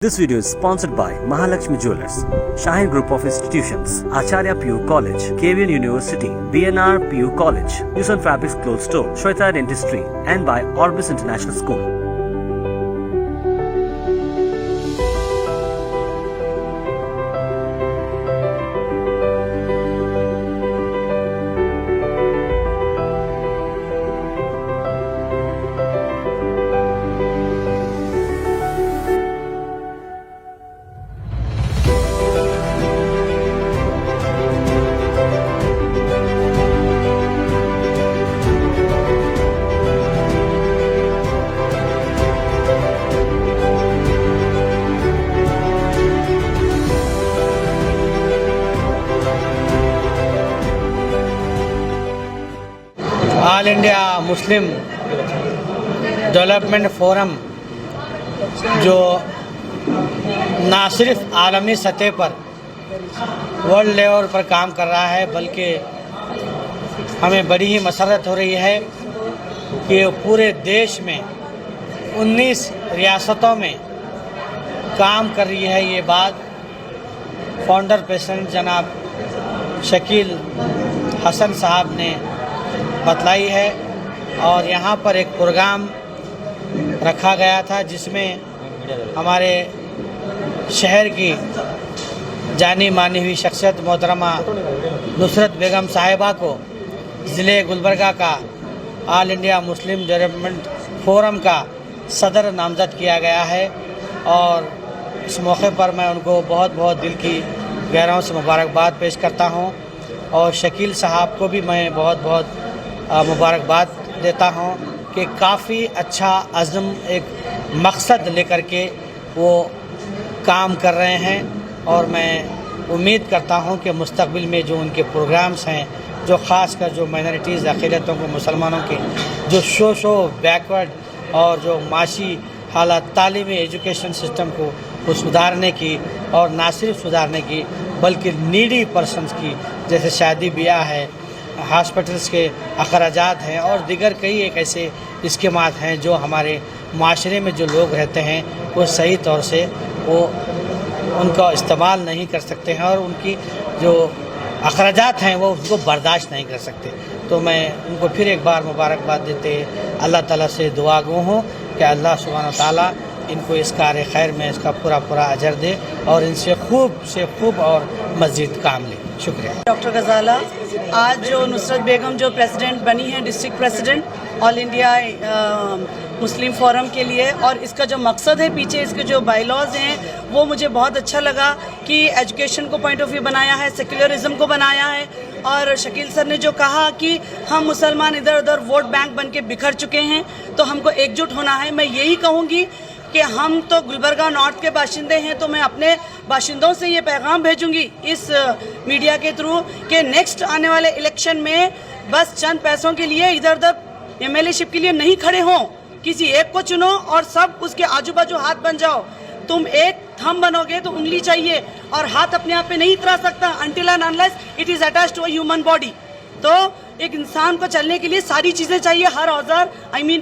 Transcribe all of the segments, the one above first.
This video is sponsored by Mahalakshmi Jewelers, Shaheen Group of Institutions, Acharya PU College, KVN University, BNR PU College, Yusan Fabrics Clothes Store, Shweta Dentistry, and by Orbis International School. All India Muslim development forum जो ना सिर्फ आलमी सतह पर world level पर काम कर रहा है, बल्कि हमें बड़ी ही मसरत हो रही है कि पूरे देश में 19 रियासतों में काम कर रही है। ये बात फाउंडर प्रेसिडेंट जनाब शकील हसन साहब ने बतलाई है। और यहाँ पर एक प्रोग्राम रखा गया था जिसमें हमारे शहर की जानी मानी हुई शख्सियत मोहतरमा नुसरत बेगम साहिबा को ज़िले गुलबर्गा का all India Muslim development forum का सदर नामज़द किया गया है। और इस मौके पर मैं उनको बहुत बहुत दिल की गहराइयों से मुबारकबाद पेश करता हूँ। और शकील साहब को भी मैं बहुत बहुत मुबारकबाद देता हूँ कि काफ़ी अच्छा अज़्म एक मकसद लेकर के वो काम कर रहे हैं। और मैं उम्मीद करता हूँ कि मुस्तक़बिल में जो उनके प्रोग्राम्स हैं, जो ख़ासकर जो माइनॉरिटीज़ अक़ीदतों को मुसलमानों के जो शो बैकवर्ड और जो माशी हालात तालीमी एजुकेशन सिस्टम को सुधारने की, और ना सिर्फ सुधारने की बल्कि नीडी पर्सनस की, जैसे शादी ब्याह है, हॉस्पिटल्स के अखराजात हैं और दीगर कई एक ऐसे स्कीमात हैं जो हमारे माशरे में जो लोग रहते हैं वो सही तौर से वो उनका इस्तेमाल नहीं कर सकते हैं और उनकी जो अखराजात हैं वो उसको बर्दाश्त नहीं कर सकते। तो मैं उनको फिर एक बार मुबारकबाद देते अल्लाह ताला से दुआ गो हूँ कि अल्लाह सुब्हान व तआला इनको इस कार्य खैर में इसका पूरा अजर दे और इनसे खूब और मज़ीद काम ले। शुक्रिया। डॉक्टर गजाला, आज जो नुसरत बेगम जो प्रेसिडेंट बनी है, district president all India Muslim forum के लिए, और इसका जो मकसद है पीछे इसके जो बायलॉज हैं वो मुझे बहुत अच्छा लगा कि एजुकेशन को पॉइंट ऑफ व्यू बनाया है, सेक्युलरिज्म को बनाया है। और शकील सर ने जो कहा कि हम मुसलमान इधर उधर वोट बैंक बन के बिखर चुके हैं, तो हमको एकजुट होना है। मैं यही कहूँगी कि हम तो गुलबर्गा नॉर्थ के बाशिंदे हैं, तो मैं अपने बाशिंदों से ये पैगाम भेजूंगी इस मीडिया के थ्रू कि नेक्स्ट आने वाले इलेक्शन में बस चंद पैसों के लिए इधर उधर एमएलए-शिप के लिए नहीं खड़े हों, किसी एक को चुनो और सब उसके आजू बाजू हाथ बन जाओ। तुम एक थंब बनोगे तो उंगली चाहिए, और हाथ अपने आप पे नहीं इतरा सकता until and unless it is attached to a human body. तो एक इंसान को चलने के लिए सारी चीज़ें चाहिए, हर औजार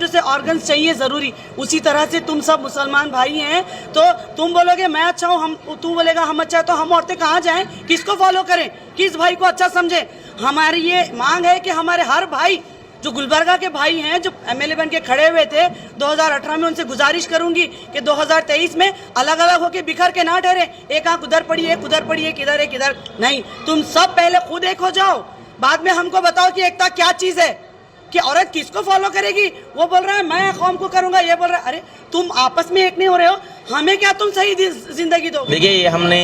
टू से ऑर्गन्स चाहिए ज़रूरी। उसी तरह से तुम सब मुसलमान भाई हैं, तो तुम बोलोगे मैं अच्छा हूँ, तू बोलेगा हम अच्छा है, तो हम औरतें कहाँ जाएं, किसको फॉलो करें, किस भाई को अच्छा समझें। हमारी ये मांग है कि हमारे हर भाई जो गुलबर्गा के भाई हैं, जो एमएलए बन के खड़े हुए थे 2018 में, उनसे गुजारिश करूंगी कि 2023 में अलग अलग होके बिखर के ना ठहरे, एक आंख उधर पड़ी एक उधर पड़ी, एक इधर नहीं। तुम सब पहले खुद एक हो जाओ, बाद में हमको बताओ कि एकता क्या चीज है, कि औरत किसको फॉलो करेगी। वो बोल रहा है मैं कौम को करूंगा, ये बोल रहा है अरे तुम आपस में एक नहीं हो रहे हो, हमें क्या तुम सही जिंदगी दो। देखिए, ये हमने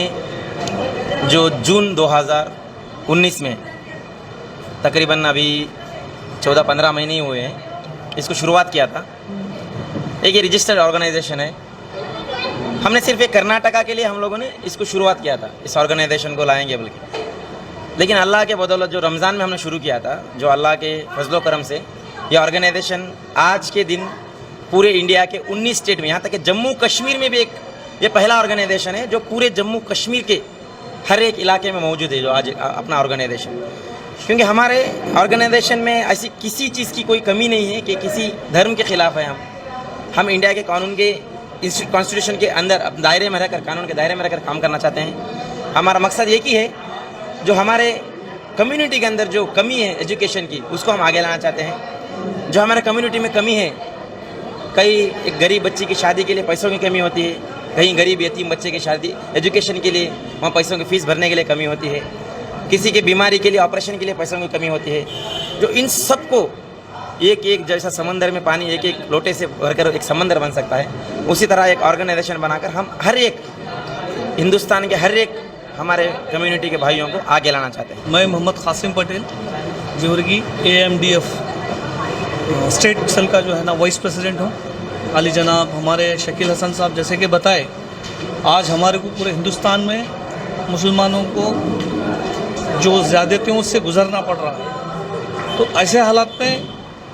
जो जून 2019 में तकरीबन अभी 14-15 महीने ही हुए हैं, इसको शुरुआत किया था। एक ये रजिस्टर्ड ऑर्गेनाइजेशन है। हमने सिर्फ एक कर्नाटका के लिए हम लोगों ने इसको शुरुआत किया था, इस ऑर्गेनाइजेशन को लाएंगे बल्कि। लेकिन अल्लाह के बदौलत जो रमज़ान में हमने शुरू किया था, जो अल्लाह के फजलो करम से ये ऑर्गेनाइजेशन आज के दिन पूरे इंडिया के 19 स्टेट में, यहाँ तक कि जम्मू कश्मीर में भी एक ये पहला ऑर्गेनाइजेशन है जो पूरे जम्मू कश्मीर के हर एक इलाके में मौजूद है, जो आज अपना ऑर्गेनाइजेशन। क्योंकि हमारे ऑर्गेनाइजेशन में ऐसी किसी चीज़ की कोई कमी नहीं है कि किसी धर्म के ख़िलाफ़ है। हम इंडिया के कानून के कॉन्स्टिट्यूशन के अंदर दायरे में रहकर, कानून के दायरे में रहकर काम करना चाहते हैं। हमारा मकसद एक ही है, जो हमारे कम्युनिटी के अंदर जो कमी है एजुकेशन की, उसको हम आगे लाना चाहते हैं। जो हमारे कम्युनिटी में कमी है, कई एक गरीब बच्चे की शादी के लिए पैसों की कमी होती है, कहीं गरीब यतीम बच्चे की शादी एजुकेशन के लिए वहाँ पैसों की फ़ीस भरने के लिए कमी होती है, किसी की बीमारी के लिए ऑपरेशन के लिए पैसों की कमी होती है। जो इन सबको एक एक जैसा समंदर में पानी एक एक लोटे से भरकर एक समंदर बन सकता है, उसी तरह एक ऑर्गेनाइजेशन बनाकर हम हर एक हिंदुस्तान के हर एक हमारे कम्युनिटी के भाइयों को आगे लाना चाहते हैं। मैं Mohammed Qasim Patel Jewargi AMDF state cell का जो है ना वाइस प्रेसिडेंट हूँ। आली जनाब हमारे शकील हसन साहब जैसे कि बताए, आज हमारे को पूरे हिंदुस्तान में मुसलमानों को जो ज़्यादतियों से गुज़रना पड़ रहा है, तो ऐसे हालात में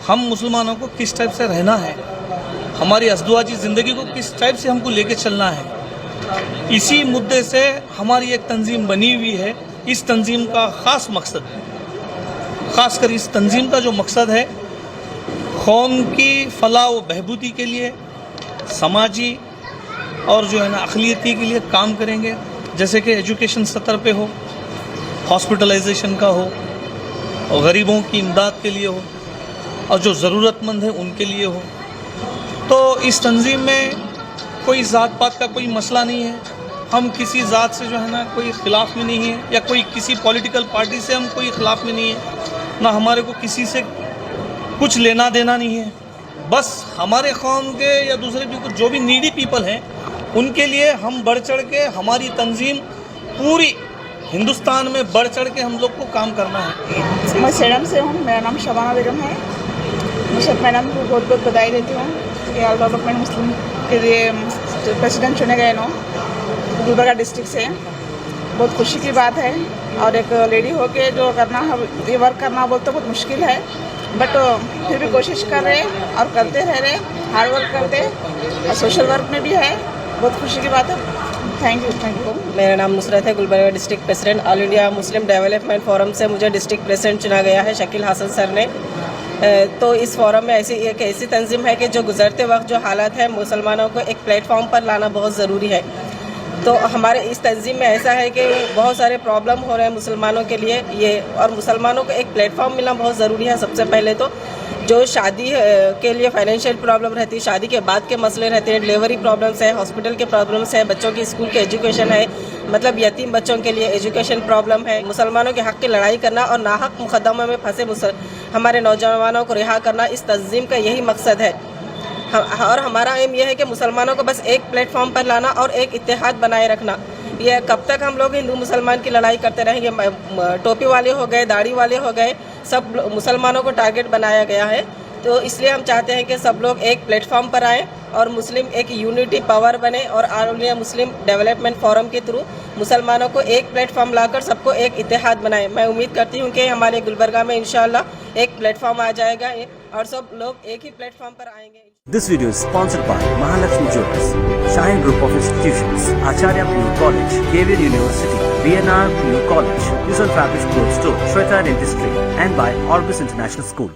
हम मुसलमानों को किस टाइप से रहना है, हमारी अज़दवाजी ज़िंदगी को किस टाइप से हमको लेके चलना है, इसी मुद्दे से हमारी एक तंजीम बनी हुई है। इस तंजीम का ख़ास मकसद, ख़ासकर इस तंजीम का जो मकसद है, कौम की फलाह व बहबूदी के लिए, समाजी और जो है ना अक़लियती के लिए काम करेंगे। जैसे कि एजुकेशन सतर पे हो, हॉस्पिटलाइजेशन का हो, और गरीबों की इमदाद के लिए हो, और जो ज़रूरतमंद है उनके लिए हो। तो इस तंजीम में कोई ज़ात पात का कोई मसला नहीं है, हम किसी ज़ात से जो है ना कोई ख़िलाफ़ में नहीं है, या कोई किसी पॉलिटिकल पार्टी से हम कोई ख़िलाफ़ में नहीं है, ना हमारे को किसी से कुछ लेना देना नहीं है। बस हमारे कौम के या दूसरे भी जो भी नीडी पीपल हैं, उनके लिए हम बढ़ चढ़ के, हमारी तंजीम पूरी हिंदुस्तान में बढ़ चढ़ के हम लोग को काम करना है। मैं सेडम से हूँ, मेरा नाम शबाना बेगम है। मुझे मैडम को बहुत बहुत बधाई देती हूँ कि ऑल डेवलपमेंट मुस्लिम के लिए प्रेसिडेंट चुने गए नो गुलबर्गा डिस्ट्रिक्ट से। बहुत खुशी की बात है, और एक लेडी होके जो करना है, ये वर्क करना बोलते बहुत मुश्किल है, बट फिर भी कोशिश कर रहे और करते रह रहे, हार्ड वर्क करते, और सोशल वर्क में भी है। बहुत खुशी की बात है। Thank you. मेरा नाम नुसरत है, Gulbarga district president. All India Muslim development forum से मुझे डिस्ट्रिक्ट प्रेसिडेंट चुना गया है शकील हसन सर ने। तो इस फोरम में एक ऐसी तंजीम है कि जो गुजरते वक्त जो हालात है, मुसलमानों को एक प्लेटफॉर्म पर लाना बहुत ज़रूरी है। तो हमारे इस तंजीम में ऐसा है कि बहुत सारे प्रॉब्लम हो रहे हैं मुसलमानों के लिए ये, और मुसलमानों को एक प्लेटफॉर्म मिलना बहुत ज़रूरी है। सबसे पहले तो जो शादी के लिए फाइनेंशियल प्रॉब्लम रहती है, शादी के बाद के मसले रहते हैं, डिलीवरी प्रॉब्लम्स है, हॉस्पिटल के प्रॉब्लम्स है, बच्चों की स्कूल के एजुकेशन है, मतलब यतीम बच्चों के लिए एजुकेशन प्रॉब्लम है, मुसलमानों के हक़ की लड़ाई करना और नाहक मुकदमे में फंसे हमारे नौजवानों को रिहा करना, इस तंजीम का यही मकसद है। और हमारा एम यह है कि मुसलमानों को बस एक प्लेटफॉर्म पर लाना और एक इत्तेहाद बनाए रखना। ये कब तक हम लोग हिंदू मुसलमान की लड़ाई करते रहेंगे? टोपी वाले हो गए, दाढ़ी वाले हो गए, सब मुसलमानों को टारगेट बनाया गया है। तो इसलिए हम चाहते हैं कि सब लोग एक प्लेटफॉर्म पर आएँ और मुस्लिम एक यूनिटी पावर बने, और all India Muslim development forum के थ्रू मुसलमानों को एक प्लेटफॉर्म लाकर सबको एक इत्तेहाद बनाए। मैं उम्मीद करती हूँ कि हमारे गुलबर्गा में इंशाअल्लाह एक प्लेटफॉर्म आ जाएगा और सब लोग एक ही प्लेटफॉर्म पर आएंगे। This video is sponsored by Mahalakshmi Jewellers, Shine Group of Institutions, Acharya PU College, KVN University, BNR PU College, Yuson Fabrics Clothes Store, Shweta Dentistry, and by Orbis International School.